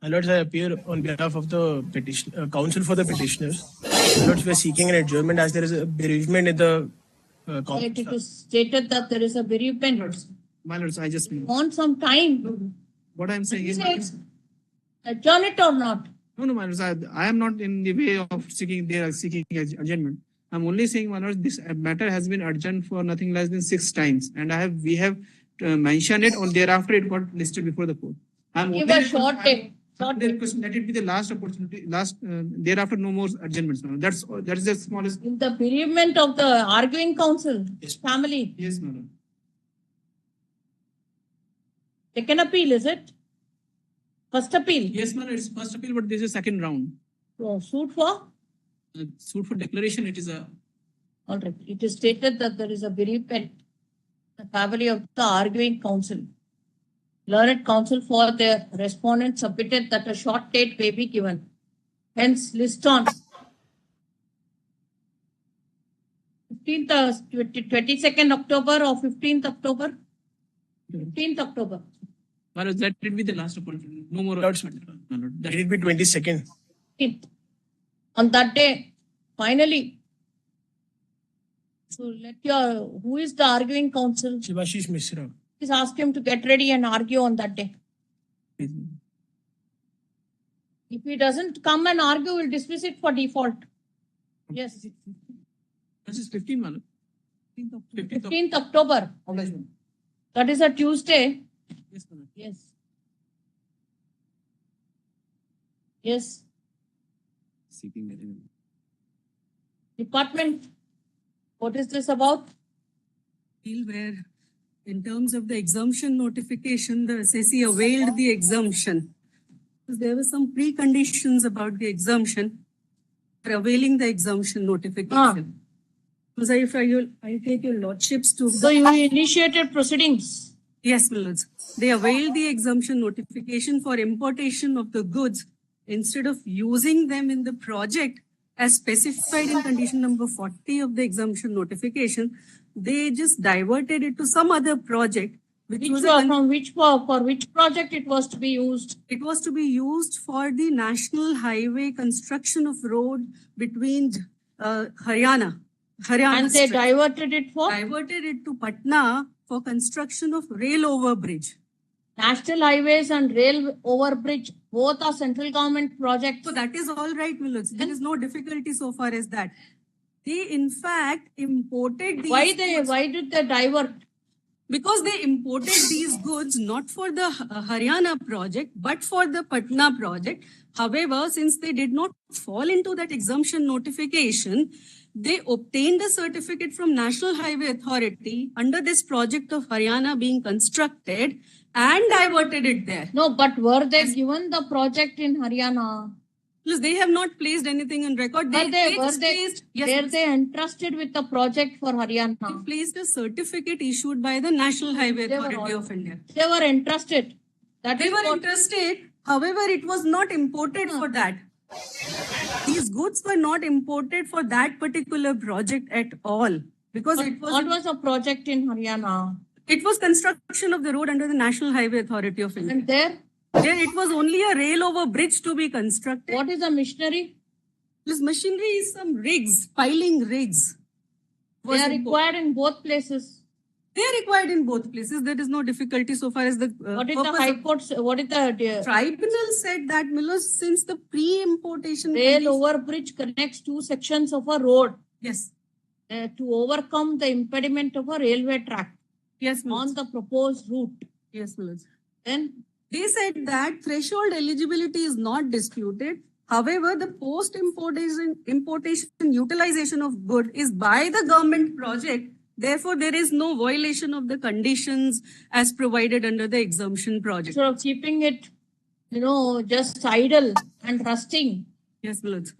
My lords, I appear on behalf of the counsel for the petitioners. My lords, we are seeking an adjournment as there is a bereavement in the It is stated that there is a bereavement. My lords, I just Want some time. what I'm saying is Adjourn it or not? no, my lords, I am not in the way of seeking adjournment. I'm only saying, my lords, this matter has been adjourned for nothing less than 6 times, and we have mentioned it, or thereafter it got listed before the court. Give a short take. Let it be the last opportunity. Thereafter, no more adjournments. That is the smallest. In the bereavement of the arguing counsel, Yes. family. Yes, my lord. Second appeal, is it? First appeal. Yes, my lord. It's first appeal, but this is second round. So, suit for? Suit for declaration. It is a. All right. It is stated that there is a bereavement. The family of the arguing counsel. Learned counsel for the respondent submitted that a short date may be given. Hence, list on 22nd October or 15th October? 15th October. Well, that will be the last opportunity. No more. Lords, My lord. let it be 22nd. 15th. On that day, finally. So who is the arguing counsel? Shivashish Mishra. Please ask him to get ready and argue on that day. If he doesn't come and argue, we'll dismiss it for default. Yes. This is 15, my lord. 15th October. That is a Tuesday. Yes, my lord. Yes. Yes. Seeking adjournment. Department. What is this about? Where in terms of the exemption notification, the assessee availed the exemption. There were some preconditions about the exemption for availing the exemption notification. Because I take your lordships to... So you initiated proceedings. Yes, my lords. They availed the exemption notification for importation of the goods instead of using them in the project as specified in condition number 40 of the exemption notification. They just diverted it to some other project. For which project it was to be used? It was to be used for the national highway construction of road between Haryana. And they diverted it for? Diverted it to Patna for construction of rail overbridge. National highways and rail overbridge, both are central government projects. So that is all right, Millards. There is no difficulty so far as that. They in fact imported these goods. Why did they divert? Because they imported these goods not for the Haryana project, but for the Patna project. However, since they did not fall into that exemption notification, they obtained a certificate from National Highway Authority under this project of Haryana being constructed and diverted it there. No, but were they given the project in Haryana? Because they have not placed anything in record. Were they entrusted with the project for Haryana? They placed a certificate issued by the National Highway Authority of India. They were entrusted. They were interested. However, it was not imported for that. These goods were not imported for that particular project at all. Because it was... What was a project in Haryana? It was construction of the road under the National Highway Authority of India. And there? There it was only a rail over bridge to be constructed. What is a machinery? This machinery is some rigs, piling rigs. They are required in both places. They are required in both places. There is no difficulty so far as the what is the High Court? What is the tribunal said that Miller, since the pre-importation rail over bridge connects two sections of a road. Yes. To overcome the impediment of a railway track. Yes, on the proposed route. Yes, Miller. Then they said that threshold eligibility is not disputed. However, the post-importation utilization of good is by the government project. Therefore, there is no violation of the conditions as provided under the exemption project. So, keeping it, just idle and rusting. Yes, Millards.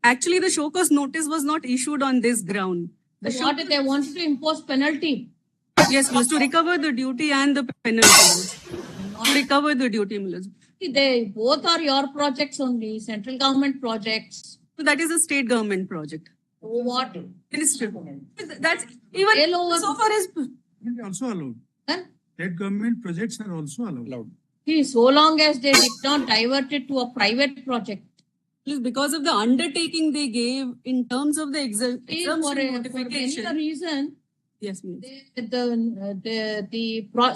Actually, the show cause notice was not issued on this ground. What did they wanted to impose penalty? Yes, Millards, to recover the duty and the penalty. To recover the duty, Millards. They both are your projects only, central government projects. So that is a state government project. What? Ministry. That's even so far as also allowed. Huh? State government projects are also allowed. See, so long as they did not divert it to a private project. Please, because of the undertaking they gave in terms of the See, for exemption any notification. reason, Yes, Milord.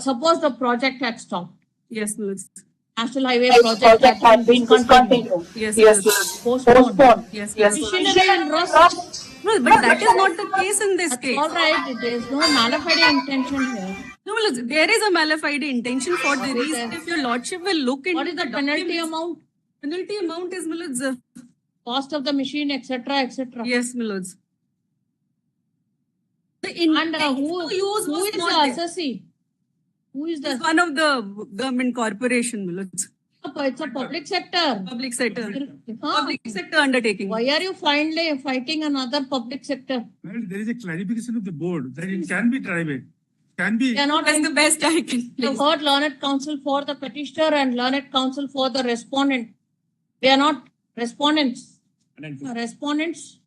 suppose the project had stopped. Yes, Milord. National Highway project had been discontinued. Yes, Milord. Postponed. Yes, Milord. Petitioner in rust. No, but that is not the case in this That's case. all right. There is no mala fide intention here. No, Milord, there is a mala fide intention for the reason. If your lordship will look into What is the penalty documents- amount? Penalty amount is, Milord, Cost of the machine, etc., etc. yes, Milord. The And intent who to use who was is the not there. assessee? Who is It's the? one of the government corporation, Milord. It's a public sector. Public sector. Huh? Public sector undertaking. Why are you finally fighting another public sector? Well, there is a clarification of the board that it can be private, can be. They are not. That's the best I can. The please. word learned counsel for the petitioner and learned counsel for the respondent. They are not respondents. Respondents.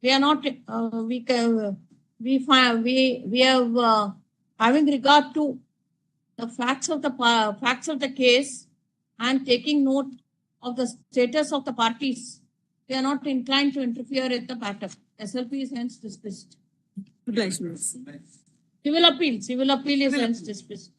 We are not. We have having regard to the facts of the case and taking note of the status of the parties. We are not inclined to interfere in the matter. SLP is hence dismissed. Obliged, Milord. Civil appeal is hence dismissed.